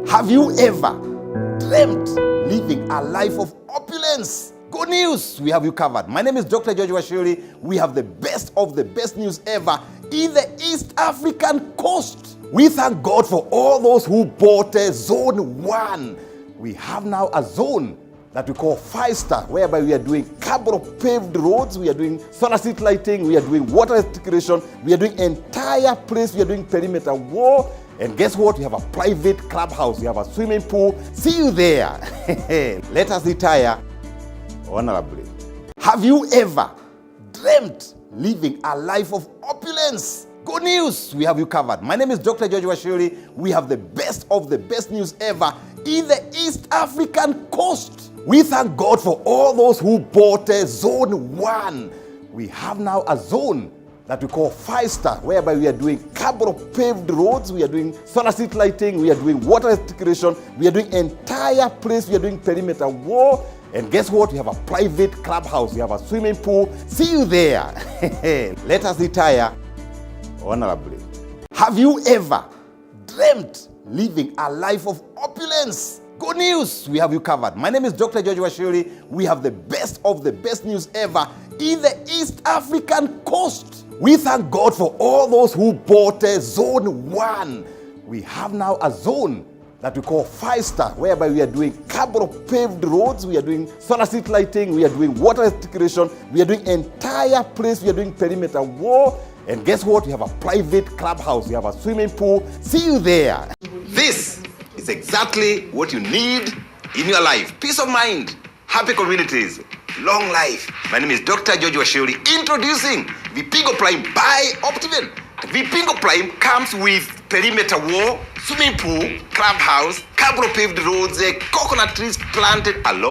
Have you ever dreamt living a life of opulence? Good news, we have you covered. My name is Dr. George Washiri. We have the best of the best news ever in the East African coast. We thank God for all those who bought Zone 1. We have now a zone that we call 5-star, whereby we are doing carbon paved roads, we are doing solar street lighting, we are doing water rectification, we are doing entire place, we are doing perimeter wall. And guess what? We have a private clubhouse. We have a swimming pool. See you there. Let us retire honorably. Have you ever dreamt living a life of opulence? Good news, we have you covered. My name is Dr. George Washiri. We have the best of the best news ever in the East African coast. We thank God for all those who bought Zone 1. We have now a zone that we call 5-star, whereby we are doing carbon paved roads, we are doing solar street lighting, we are doing water rectification, we are doing entire place, we are doing perimeter wall. And guess what? We have a private clubhouse, we have a swimming pool. See you there. Let us retire honorably. Have you ever dreamt living a life of opulence? Good news, we have you covered. My name is Dr. George Washiri. We have the best of the best news ever in the East African coast. We thank God for all those who bought Zone 1. We have now a zone that we call 5-star, whereby we are doing carbon paved roads, we are doing solar street lighting, we are doing water rectification, we are doing entire place, we are doing perimeter wall. And guess what? We have a private clubhouse, we have a swimming pool. See you there. This is exactly what you need in your life. Peace of mind, happy communities, long life. My name is Dr. George Washiri, introducing Vipingo Prime by Optiven. Vipingo Prime comes with perimeter wall, swimming pool, clubhouse, carbon paved roads, coconut trees planted along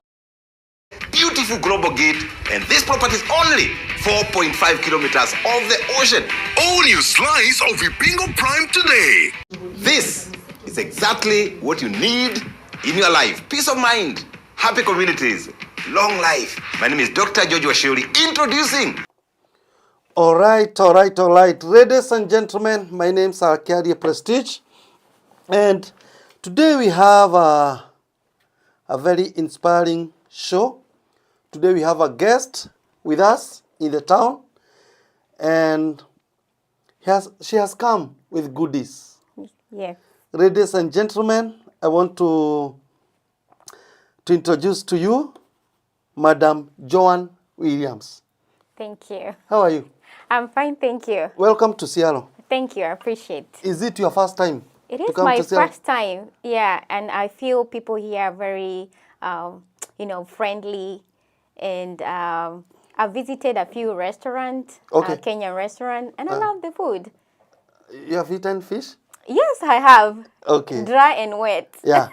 beautiful global gate, and this property is only 4.5 kilometers of the ocean. Own your slice of Vipingo Prime today. This is exactly what you need in your life. Peace of mind, happy communities, long life. My name is Dr. George Washiri, introducing. All right. Ladies and gentlemen, my name is Carrier Prestige. And today we have a very inspiring show. Today we have a guest with us in the town. And she has come with goodies. Yes. Ladies and gentlemen, I want to introduce to you Madam Joan Williams. Thank you. How are you? I'm fine, thank you. Welcome to Seattle. Thank you, I appreciate it. Is it your first time? It to is come my to Seattle? first time, yeah, and I feel people here are very, friendly, and I visited a few restaurants, Okay. Kenyan restaurant, and I love the food. You have eaten fish? Yes, I have. Okay. Dry and wet. Yeah.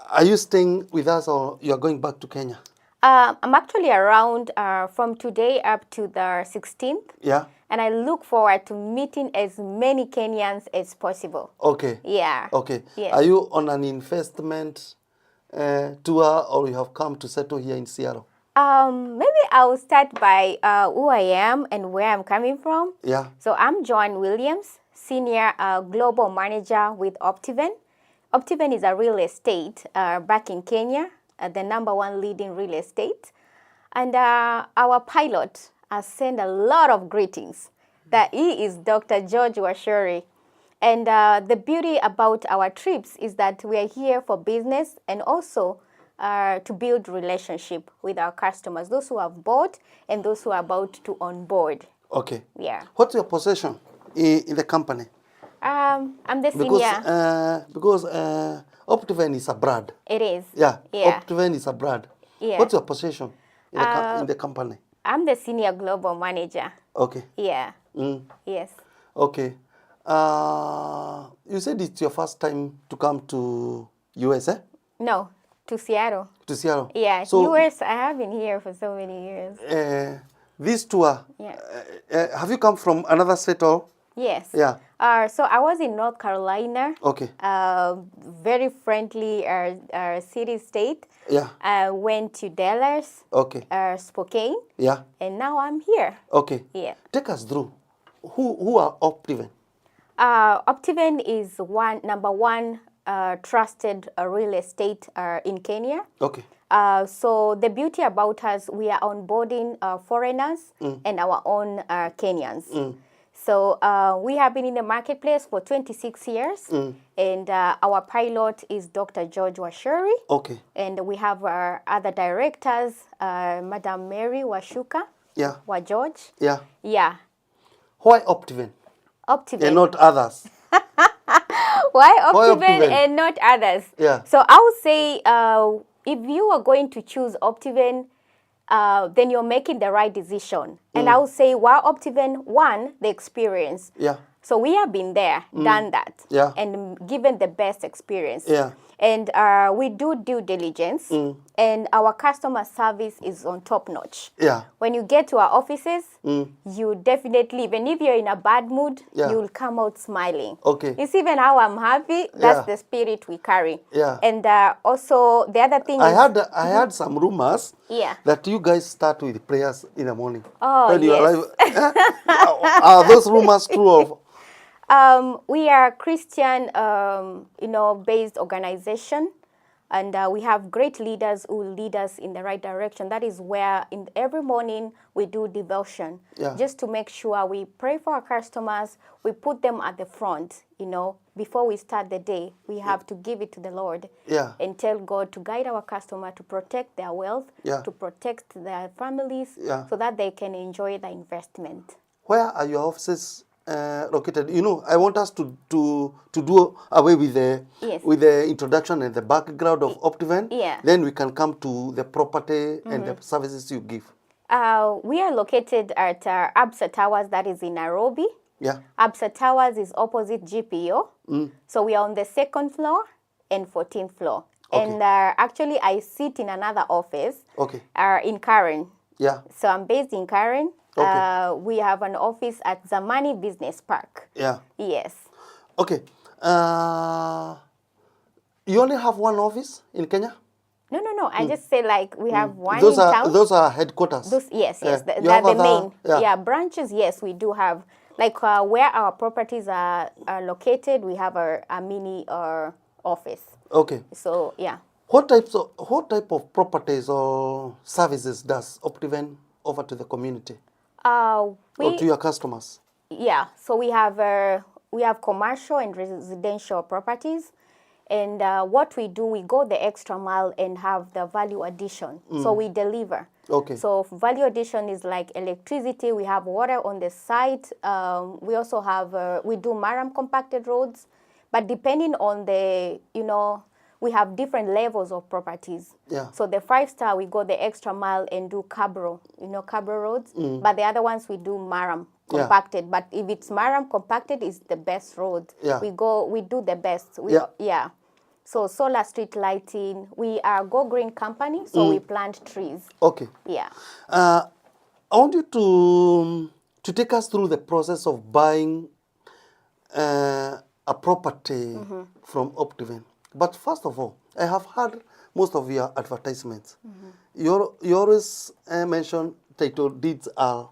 Are you staying with us or you are going back to Kenya? I'm actually around from today up to the 16th. Yeah. And I look forward to meeting as many Kenyans as possible. Okay. Yeah. Okay. Yes. Are you on an investment tour or you have come to settle here in Seattle? Maybe I'll start by who I am and where I'm coming from. Yeah. So I'm Joan Williams, Senior Global Manager with Optiven. Optiven is a real estate back in Kenya, the #1 leading real estate. And our pilot has sent a lot of greetings that he is Dr. George Washiri. And the beauty about our trips is that we are here for business and also to build relationship with our customers, those who have bought and those who are about to onboard. Okay. Yeah. What's your position in the company? I'm the senior. Because Optiven is a brand. It is. Yeah. Yeah. Optiven is a brand. Yeah. What's your position in the company? I'm the senior global manager. Okay. Yeah. Mm. Yes. Okay. You said it's your first time to come to US, eh? No, to Seattle. To Seattle. Yeah. So, US, I have been here for so many years. This tour, Yeah. have you come from another state or? Yes. Yeah. So I was in North Carolina. Okay. Very friendly city state. Yeah. I went to Dallas. Okay. Spokane. Yeah. And now I'm here. Okay. Yeah. Take us through. Who are Optiven? Optiven is number one trusted real estate in Kenya. Okay. So the beauty about us, we are onboarding foreigners and our own Kenyans. So we have been in the marketplace for 26 years, and our pilot is Dr. George Washuri. Okay. And we have our other directors, Madam Mary Washuka. Yeah. Wa George. Yeah. Yeah. Why Optiven? Optiven. And not others? Why Optiven Optiven? and not others? Yeah. So I would say if you are going to choose Optiven, then you're making the right decision. And I would say why Optiven? One, the experience. Yeah. So we have been there, done that, Yeah. and given the best experience. Yeah. And we do due diligence, and our customer service is on top notch. Yeah. When you get to our offices, you definitely, even if you're in a bad mood, Yeah. you'll come out smiling. Okay. It's even how I'm happy, that's Yeah. the spirit we carry. Yeah. And also, the other thing is... I had some rumors Yeah. that you guys start with prayers in the morning. Oh, When you yes. arrive. Are those rumors true of? We are a Christian, based organization, and we have great leaders who lead us in the right direction. That is where every morning we do devotion, Yeah. just to make sure we pray for our customers. We put them at the front, before we start the day. We have to give it to the Lord, Yeah. and tell God to guide our customer to protect their wealth, Yeah. to protect their families, Yeah. so that they can enjoy the investment. Where are your offices located? I want us to do away with Yes. the introduction and the background of Optiven. Yeah. Then we can come to the property and the services you give. We are located at Absa Towers, that is in Nairobi. Yeah. Absa Towers is opposite GPO. So we are on the 2nd floor and 14th floor. Okay. And actually, I sit in another office Okay. in Karen. Yeah. So I'm based in Karen. Okay. We have an office at Zamani Business Park. Yeah. Yes. Okay. You only have one office in Kenya? No. I just say we have one Those in are town. those are headquarters. Yes. You They're have the other- main. yeah. Yeah, branches, yes, we do have. Where our properties are located, we have a mini office. Okay. So, yeah. What type of properties or services does Optiven offer to the community or to your customers? Yeah, so we have commercial and residential properties. And what we do, we go the extra mile and have the value addition. So we deliver. Okay. So value addition is like electricity. We have water on the site. We also have, we do Maram compacted roads. But depending on we have different levels of properties. Yeah. So the 5-star, we go the extra mile and do Cabro, Cabro roads. But the other ones, we do Maram Yeah. compacted. But if it's Maram compacted, it's the best road. Yeah. We do the best. Yeah. So solar street lighting, we are Go Green company, so we plant trees. Okay. Yeah. I want you to take us through the process of buying a property from Optiven. But first of all, I have heard most of your advertisements. You always mention title deeds are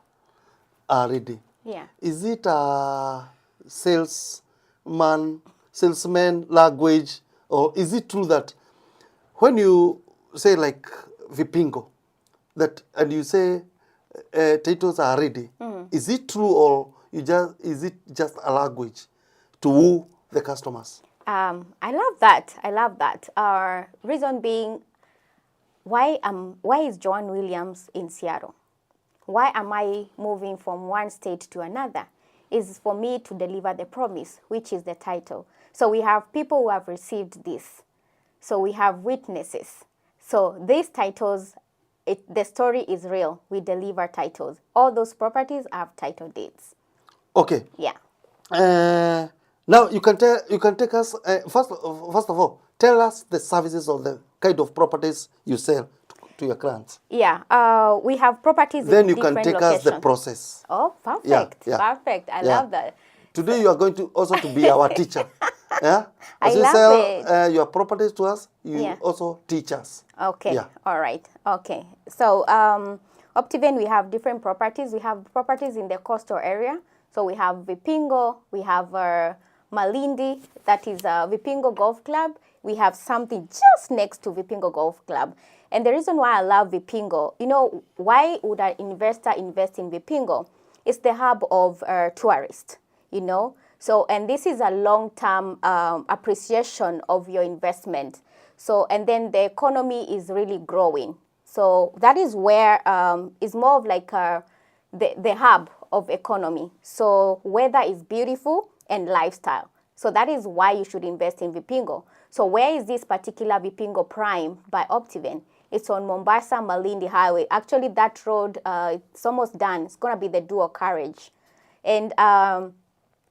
ready. Yeah. Is it a salesman language, or is it true that when you say like Vipingo, and you say titles are ready, is it true, or is it just a language to woo the customers? I love that. Reason being, why is Joan Williams in Seattle? Why am I moving from one state to another? Is for me to deliver the promise, which is the title. So we have people who have received this. So we have witnesses. So these titles, the story is real. We deliver titles. All those properties have title deeds. Okay. Yeah. Now you can take us first of all, tell us the services of the kind of properties you sell to your clients. Yeah. We have properties Then in you different can take locations. us the process. Oh, perfect. Yeah. Perfect. I love that. Today you are going to also to be our teacher. Yeah. I As you love sell your properties to us, you Yeah. also teach us. Okay. Yeah. All right. Okay. So Optiven, we have different properties. We have properties in the coastal area. So we have Vipingo, we have Malindi, that is Vipingo Golf Club. We have something just next to Vipingo Golf Club. And the reason why I love Vipingo, you know, why would an investor invest in Vipingo? It's the hub of tourists, you know. So, and this is a long-term appreciation of your investment. So, and then the economy is really growing. So that is where it's more of like the hub of economy. So weather is beautiful and lifestyle. So that is why you should invest in Vipingo. So where is this particular Vipingo Prime by Optiven? It's on Mombasa Malindi Highway. Actually, that road, it's almost done. It's going to be the dual carriage. And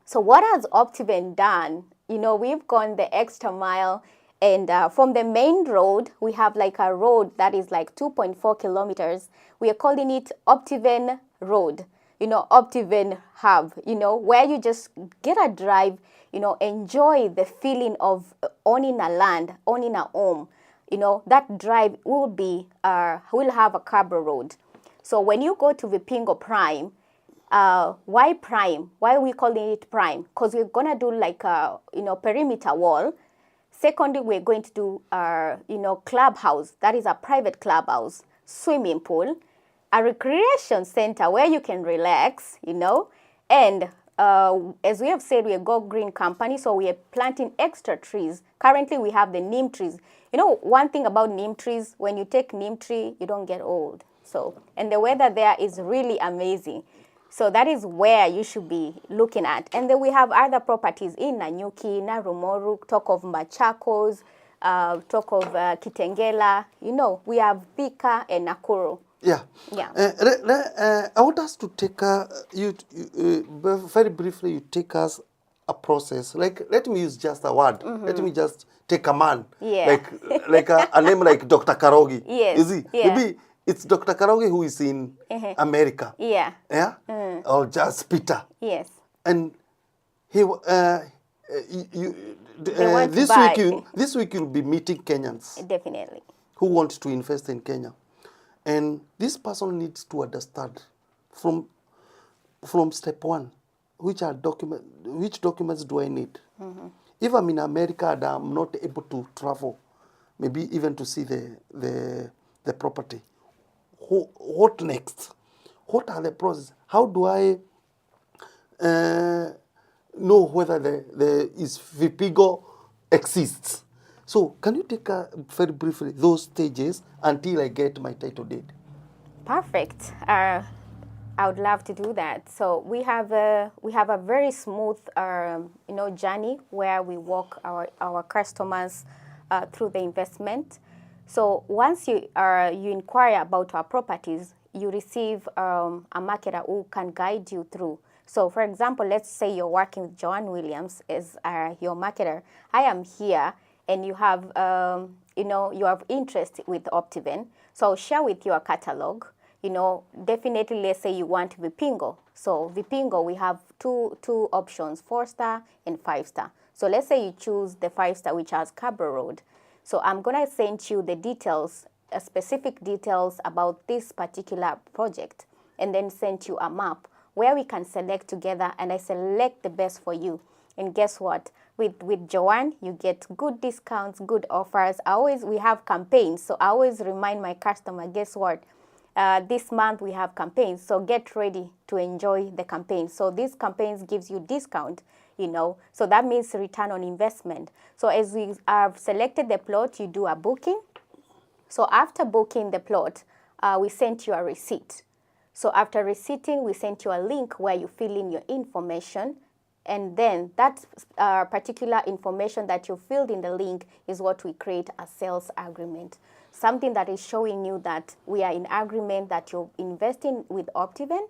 so what has Optiven done? You know, we've gone the extra mile. And from the main road, we have like a road that is like 2.4 kilometers. We are calling it Optiven Road, you know, Optiven Hub, you know, where you just get a drive, you know, enjoy the feeling of owning a land, owning a home. You know, that drive will have a cable road. So when you go to Vipingo Prime, why Prime? Why are we calling it Prime? Because we're going to do like a, you know, perimeter wall. Secondly, we're going to do our, you know, clubhouse. That is a private clubhouse, swimming pool, a recreation center where you can relax, you know. And as we have said, we're a Go Green company, so we are planting extra trees. Currently, we have the neem trees. You know, one thing about neem trees, when you take neem tree, you don't get old. So, and the weather there is really amazing. So that is where you should be looking at. And then we have other properties in Nanyuki, Narumoru, talk of Machakos, talk of Kitengela. You know, we have Thika and Nakuru. Yeah. Yeah. I want us to take very briefly. You take us a process. Like, let me use just a word. Let me just take a man. Yeah. Like a name like Dr. Karogi. Yes. Is he? Yeah. Maybe it's Dr. Karogi who is in America. Yeah. Yeah. Or just Peter. Yes. And he this week you'll be meeting Kenyans Definitely. who want to invest in Kenya. And this person needs to understand from step one, which documents do I need? If I'm in America and I'm not able to travel, maybe even to see the property, what next? What are the processes? How do I know whether the Vipingo exists? So can you take very briefly those stages until I get my title deed? Perfect. I would love to do that. So we have a very smooth you know, journey where we walk our customers through the investment. So once you inquire about our properties, you receive a marketer who can guide you through. So for example, let's say you're working with Joan Williams as your marketer. I am here and you have, you know, you have interest with Optiven. So I'll share with you a catalog. You know, definitely let's say you want Vipingo. So Vipingo, we have two options, 4-star and 5-star. So let's say you choose the 5-star, which has Cabo Road. So I'm going to send you the details, specific details about this particular project, and then send you a map where we can select together, and I select the best for you. And guess what? With Joan, you get good discounts, good offers. We have campaigns, so I always remind my customer, guess what? This month we have campaigns, so get ready to enjoy the campaigns. So these campaigns gives you discount, you know, so that means return on investment. So as we have selected the plot, you do a booking. So after booking the plot, we sent you a receipt. So after receipting, we sent you a link where you fill in your information, and then that particular information that you filled in the link is what we create a sales agreement. Something that is showing you that we are in agreement that you're investing with Optiven,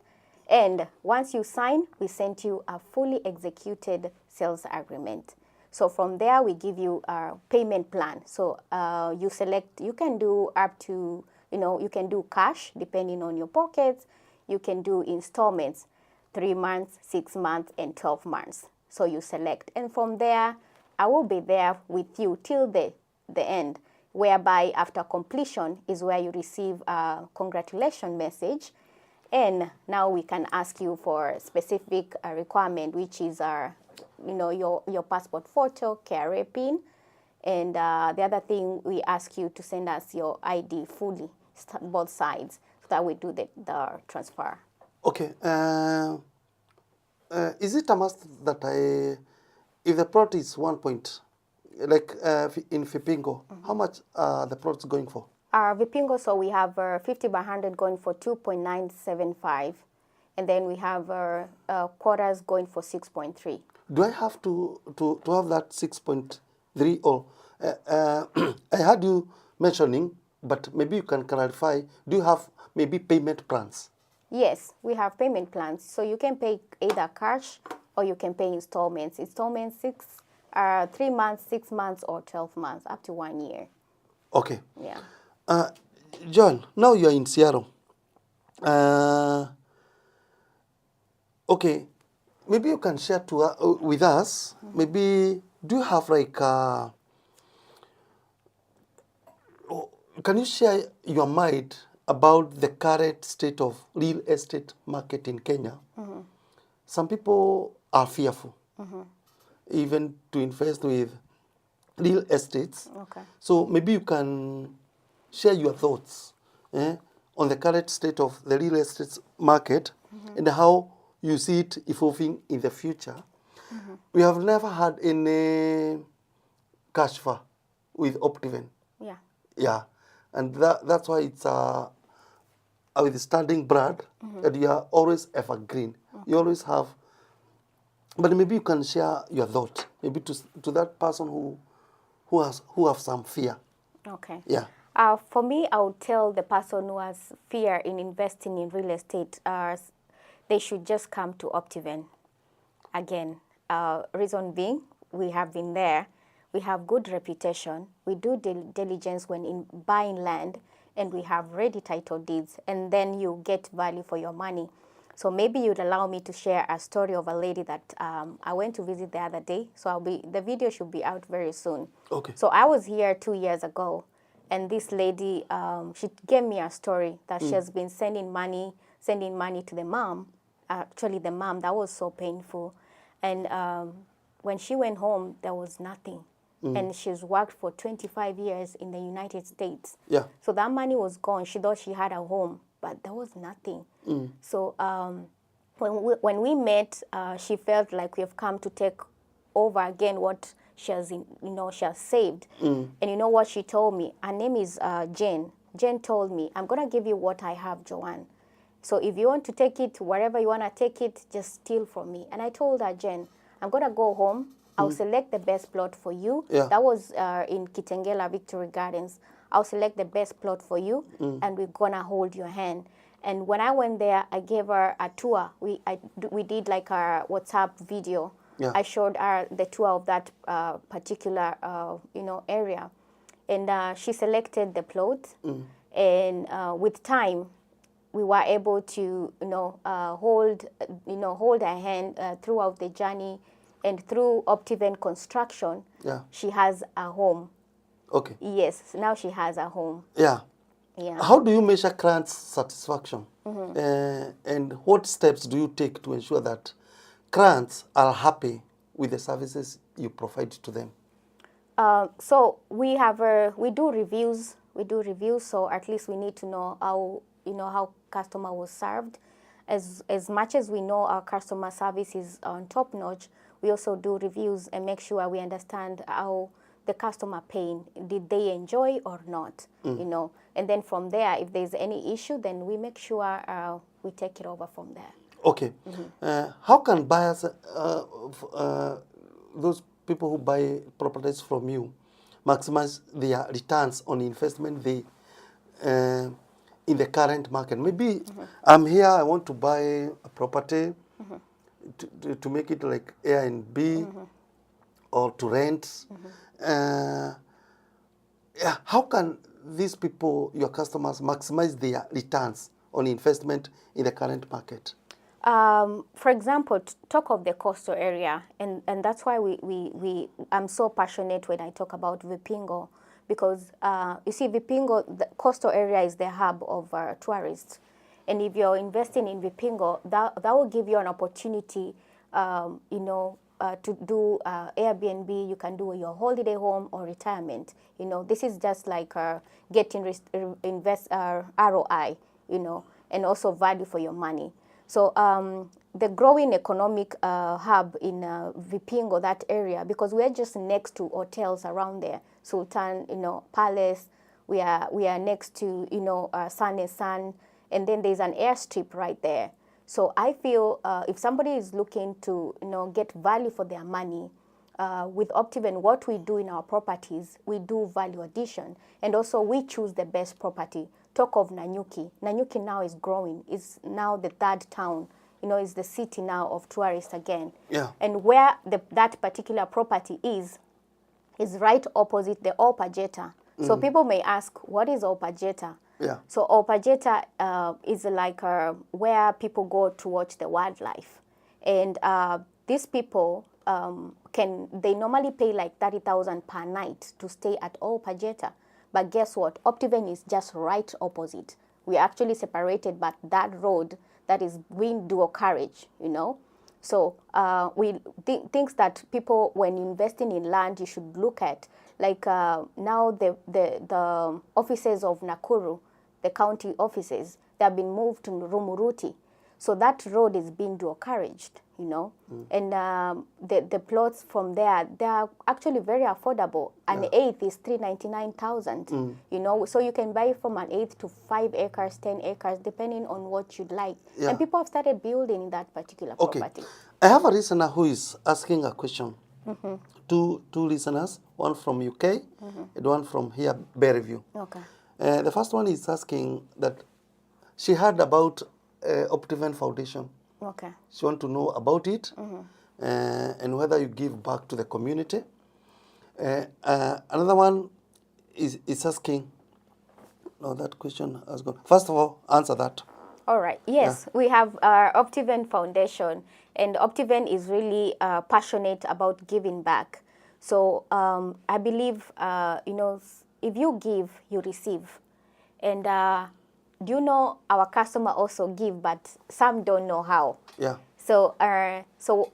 and once you sign, we sent you a fully executed sales agreement. So from there, we give you a payment plan. So you select, you can do up to, you know, you can do cash depending on your pockets. You can do installments, 3 months, 6 months, and 12 months. So you select. And from there, I will be there with you till the end, whereby after completion is where you receive a congratulation message. and now we can ask you for specific requirement, which is your passport photo, KRA PIN, and the other thing, we ask you to send us your ID fully, both sides, so that we do the transfer. Okay. Is it a must that if the plot is 1 point, like in Fipingo, how much the plot's going for? Vipingo, so we have 50 by 100 going for 2.975, and then we have quarters going for 6.3. Do I have to have that 6.3 or I heard you mentioning, but maybe you can clarify, do you have maybe payment plans? Yes, we have payment plans. So you can pay either cash or you can pay installments. Installments 3 months, 6 months, or 12 months, up to 1 year. Okay. Yeah. John, now you're in Seattle. Okay, maybe you can share with us, maybe, do you have like, can you share your mind about the current state of real estate market in Kenya? Some people are fearful, even to invest with real estates. Okay. So maybe you can share your thoughts on the current state of the real estate market and how you see it evolving in the future. We have never had any cash flow with Optiven. Yeah. Yeah, and that's why it's a withstanding brand, and you are always evergreen. You always have, but maybe you can share your thought, maybe to that person who have some fear. Okay. Yeah. For me, I would tell the person who has fear in investing in real estate, they should just come to Optiven. Again, reason being, we have been there. We have good reputation. We do diligence when in buying land, and we have ready title deeds, and then you get value for your money. So maybe you'd allow me to share a story of a lady that I went to visit the other day. So the video should be out very soon. Okay. So I was here 2 years ago, and this lady, she gave me a story that she has been sending money to the mom. Actually, the mom, that was so painful. And when she went home, there was nothing. And she's worked for 25 years in the United States. Yeah. So that money was gone. She thought she had a home, but there was nothing. So when we met, she felt like we have come to take over again what she has, she has saved. And you know what she told me? Her name is Jane. Jane told me, I'm going to give you what I have, Joan. So if you want to take it, wherever you want to take it, just steal from me. And I told her, Jane, I'm going to go home. I'll select the best plot for you. Yeah. That was in Kitengela Victory Gardens. I'll select the best plot for you, and we're going to hold your hand. And when I went there, I gave her a tour. We did like a WhatsApp video. Yeah. I showed her the tour of that particular area, and she selected the plot. And with time, we were able to hold her hand throughout the journey, and through Optiven construction, Yeah. she has a home. Okay. Yes, now she has a home. Yeah. Yeah. How do you measure clients' satisfaction? And what steps do you take to ensure that clients are happy with the services you provide to them? So we do reviews. So at least we need to know how customer was served. As much as we know our customer service is on top notch, we also do reviews and make sure we understand how the customer paying, did they enjoy or not, And then from there, if there's any issue, then we make sure we take it over from there. Okay. How can buyers, those people who buy properties from you, maximize their returns on investment in the current market? Maybe I'm here, I want to buy a property to make it like Airbnb or to rent. How can these people, your customers, maximize their returns on investment in the current market? For example, talk of the coastal area, and that's why I'm so passionate when I talk about Vipingo, because you see, Vipingo, the coastal area is the hub of tourists, And if you're investing in Vipingo, that will give you an opportunity, to do Airbnb. You can do your holiday home or retirement. This is just like getting invest ROI, and also value for your money. So the growing economic hub in Vipingo, that area, because we are just next to hotels around there, Sultan, Palace. We are next to Sun and Sun, and then there's an airstrip right there. So I feel if somebody is looking to get value for their money, with Optiven, what we do in our properties, we do value addition, and also we choose the best property. Talk of Nanyuki. Nanyuki now is growing. It's now the third town. It's the city now of tourists again. Yeah. And where that particular property is right opposite the Opajeta. So people may ask, what is Opajeta? Yeah. So Opajeta is like where people go to watch the wildlife. And these people they normally pay like 30,000 per night to stay at Opajeta. But guess what? Optiven is just right opposite. We are actually separated by that road that is being dual carriage, So we things that people, when investing in land, you should look at. Like now the offices of Nakuru, the county offices, they have been moved to Rumuruti. So that road is being dual carriaged, And the plots from there, they are actually very affordable. An eighth is 399,000, So you can buy from an eighth to 5 acres, 10 acres, depending on what you'd like. Yeah. And people have started building in that particular property. I have a listener who is asking a question. Two listeners, one from UK and one from here, Berryview. Okay. The first one is asking that she heard about Optiven Foundation. Okay. She wants to know about it and whether you give back to the community. Another one is asking, no, that question has gone. First of all, answer that. All right. Yes, we have our Optiven Foundation, and Optiven is really passionate about giving back. So I believe, if you give, you receive. And our customer also give, but some don't know how. Yeah. So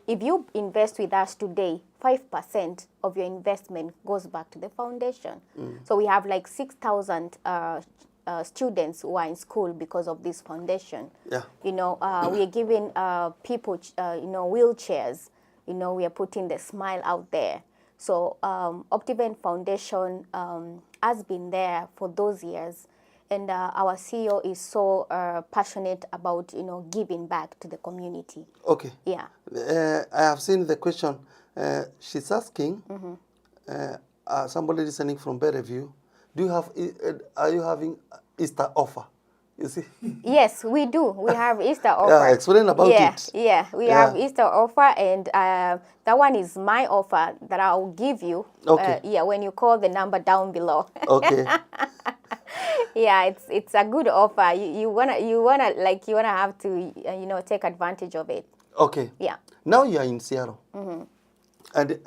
if you invest with us today, 5% of your investment goes back to the foundation. So we have like 6,000 students who are in school because of this foundation. Yeah. We are giving people, wheelchairs. We are putting the smile out there. So Optiven Foundation has been there for those years. And our CEO is so passionate about, giving back to the community. Okay. Yeah. I have seen the question. She's asking, somebody listening from Berryview, are you having Easter offer? You see? Yes, we do. We have Easter offer. Yeah, explain about it. Yeah, we have Easter offer, and that one is my offer that I will give you. Okay. When you call the number down below. Okay. Yeah, it's a good offer. You wanna have to take advantage of it. Okay. Yeah. Now you are in Seattle. And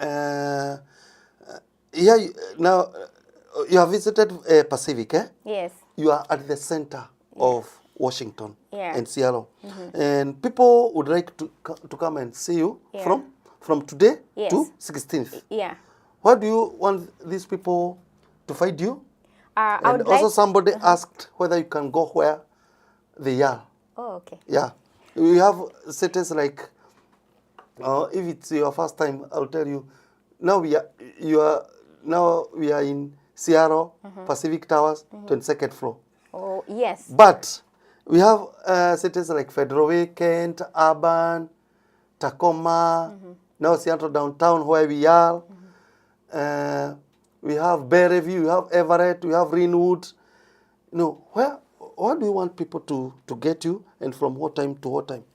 now you have visited Pacific, eh? Yes. You are at the center of Washington and Seattle. And people would like to come and see you from today to 16th. Yeah. What do you want these people to find you? And also somebody asked whether you can go where they are. Oh, okay. Yeah. We have cities like, if it's your first time, I'll tell you, now we are in Seattle, Pacific Towers, 22nd floor. Oh, yes. But we have cities like Federal Way, Kent, Urban, Tacoma, now Seattle downtown where we are. We have Berryview, we have Everett, we have Greenwood. Where do you want people to get you, and from what time to what time?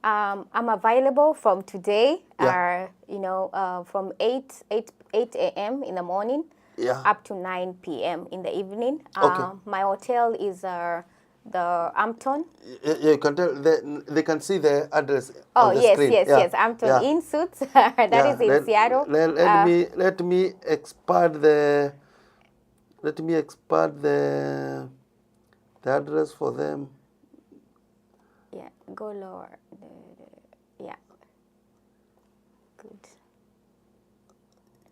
I'm available from today, from 8 a.m. in the morning up to 9 p.m. in the evening. My hotel is the Hampton. Yeah, you can tell. They can see the address on the screen. Yes. Hampton in Suits. That is in Seattle. Let me expand the address for them. Yeah, go lower. Yeah. Good.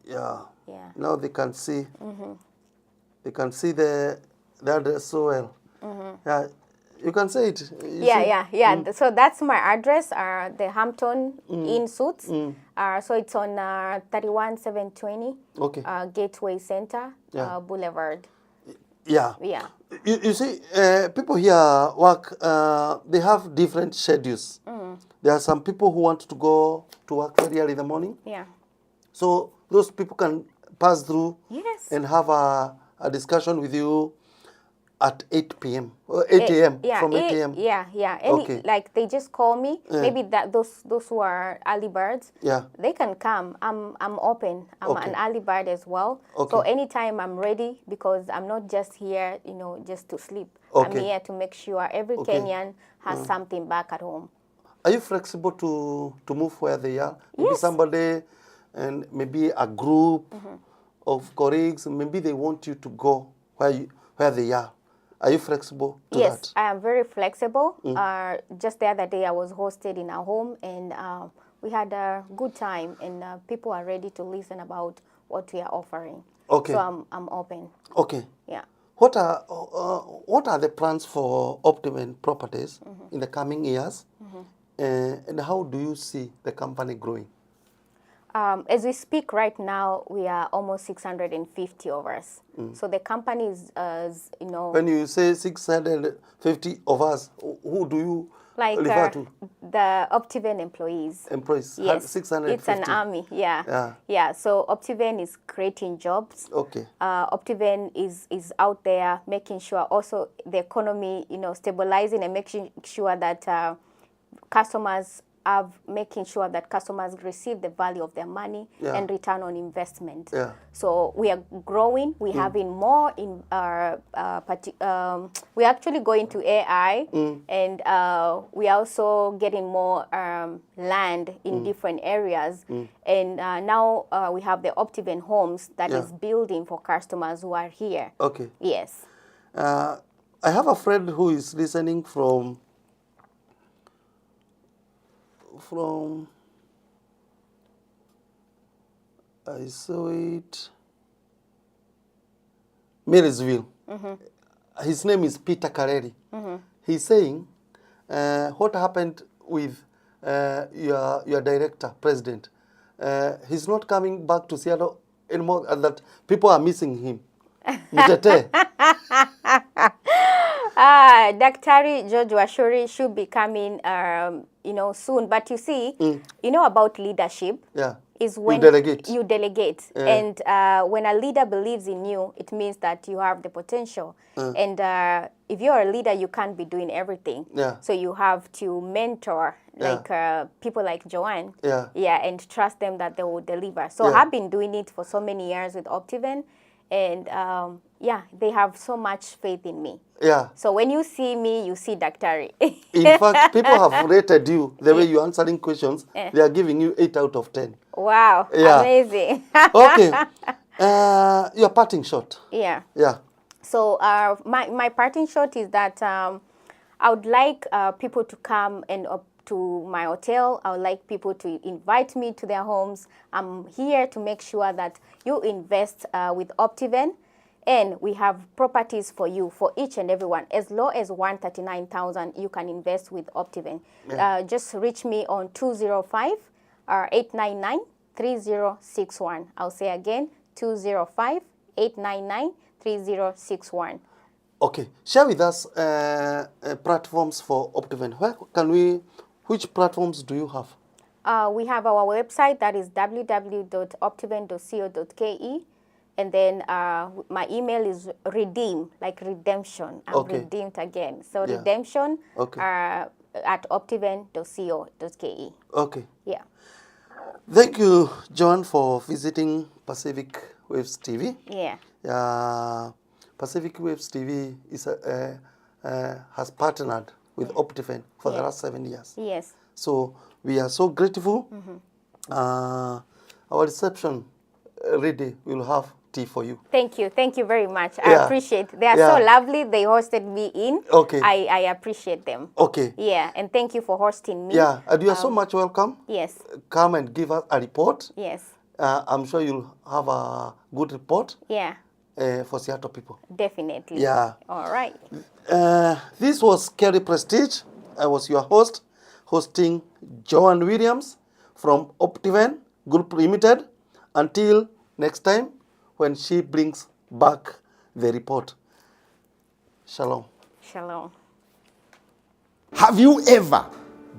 Yeah. Yeah. Now they can see. They can see the address so well. Yeah. You can say it. You Yeah, see? yeah, yeah. So that's my address, the Hampton Inn Suites. So it's on 31720 Okay. Gateway Center Yeah. Boulevard. Yeah. Yeah. You see, people here work, they have different schedules. There are some people who want to go to work very early in the morning. Yeah. So those people can pass through Yes. and have a discussion with you at 8 p.m. or 8 a.m. Yeah, from 8 a.m. Yeah. Okay. Like they just call me. Maybe that those who are early birds. Yeah. They can come. I'm open. I'm Okay. an early bird as well. Okay. So anytime I'm ready, because I'm not just here, just to sleep. Okay. I'm here to make sure every Okay. Kenyan has something back at home. Are you flexible to move where they are? Maybe Yes. somebody and maybe a group of colleagues, maybe they want you to go where they are. Are you flexible to Yes, that? I am very flexible. Just the other day, I was hosted in our home, and we had a good time, and people are ready to listen about what we are offering. Okay. So I'm open. Okay. Yeah. What are the plans for Optiven Properties in the coming years? And how do you see the company growing? As we speak right now, we are almost 650 of us. So the company is, When you say 650 of us, who do you like refer to? the Optiven employees. Employees? Yes, 650. it's an army. Yeah. Yeah. So Optiven is creating jobs. Okay. Optiven is out there making sure also the economy, stabilizing and making sure that customers making sure that customers receive the value of their money and return on investment. Yeah. So we are growing. We're having more in our, we're actually going to AI, and we're also getting more land in different areas. And now we have the Optiven Homes that is building for customers who are here. Okay. Yes. I have a friend who is listening from I saw it, Marysville. His name is Peter Kareri. He's saying, what happened with your director, president? He's not coming back to Seattle anymore, and that people are missing him. Mutete. Dr. George Washuri should be coming, soon. But you see, about leadership. Yeah. Is when you delegate. And when a leader believes in you, it means that you have the potential. And if you're a leader, you can't be doing everything. Yeah. So you have to mentor like people like Joan. Yeah. And trust them that they will deliver. So I've been doing it for so many years with Optiven, and they have so much faith in me. Yeah. So when you see me, you see Daktari. In fact, people have rated you the way you're answering questions. They are giving you 8 out of 10. Wow, amazing. Okay. Your parting shot. Yeah. Yeah. So my parting shot is that I would like people to come and to my hotel. I would like people to invite me to their homes. I'm here to make sure that you invest with Optiven. And we have properties for you, for each and everyone. As low as 139,000, you can invest with Optiven. Just reach me on 205-899-3061. I'll say again, 205-899-3061. Okay. Share with us platforms for Optiven. Which platforms do you have? We have our website, that is www.optiven.co.ke. And then my email is redeem, like redemption. I'm redeemed again. So redemption at optiven.co.ke. Okay. Yeah. Thank you, Joan, for visiting Pacific Waves TV. Yeah. Pacific Waves TV has partnered with Optiven for the last 7 years. Yes. So we are so grateful. Our reception ready. We'll have tea for you. Thank you very much. I Yeah. appreciate. They are Yeah. so lovely. They hosted me in. Okay. I appreciate them. Okay. Yeah, and thank you for hosting me. Yeah, and you are so much welcome. Yes. Come and give us a report. Yes. I'm sure you'll have a good report Yeah. for Seattle people. Definitely. Yeah. All right. This was Kerry Prestige. I was your host, hosting Joan Williams from Optiven Group Limited. Until next time, when she brings back the report. Shalom. Shalom. Have you ever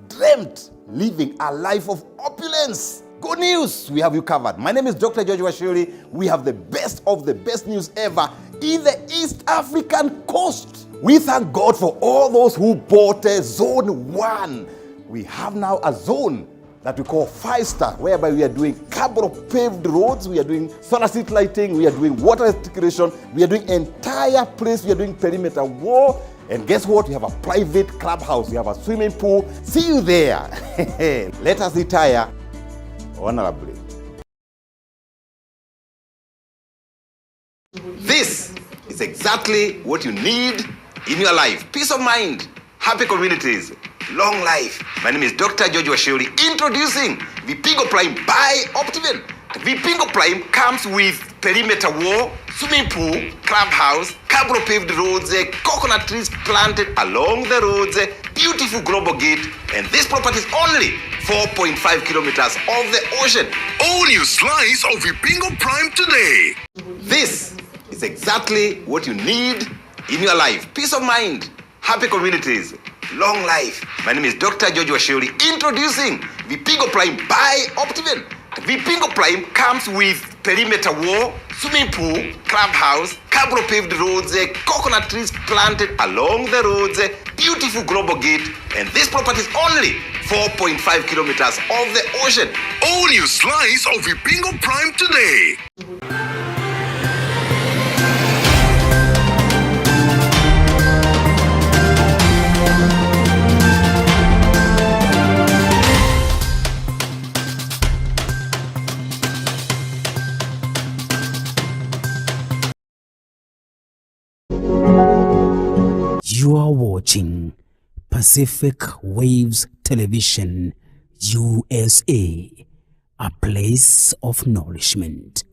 dreamt living a life of opulence? Good news, we have you covered. My name is Dr. George Washiri. We have the best of the best news ever in the East African coast. We thank God for all those who bought Zone 1. We have now a zone that we call 5-star, whereby we are doing carbon paved roads, we are doing solar street lighting, we are doing water rectification, we are doing entire place, we are doing perimeter wall. And guess what? We have a private clubhouse, we have a swimming pool. See you there. Let us retire honorably. This is exactly what you need in your life. Peace of mind, happy communities, long life. My name is Dr. George Washiri, introducing Vipingo Prime by Optiven. Vipingo Prime comes with perimeter wall, swimming pool, clubhouse, carbon paved roads, coconut trees planted along the roads, beautiful global gate, and this property is only 4.5 kilometers of the ocean. Own your slice of Vipingo Prime today. This is exactly what you need in your life. Peace of mind, happy communities, long life. My name is Dr. George Washiri, introducing Vipingo Prime by Optiven. Vipingo Prime comes with perimeter wall, swimming pool, clubhouse, carbon paved roads, coconut trees planted along the roads, beautiful global gate, and this property is only 4.5 kilometers of the ocean. Own your slice of Vipingo Prime today. You are watching Pacific Waves Television, USA, a place of nourishment.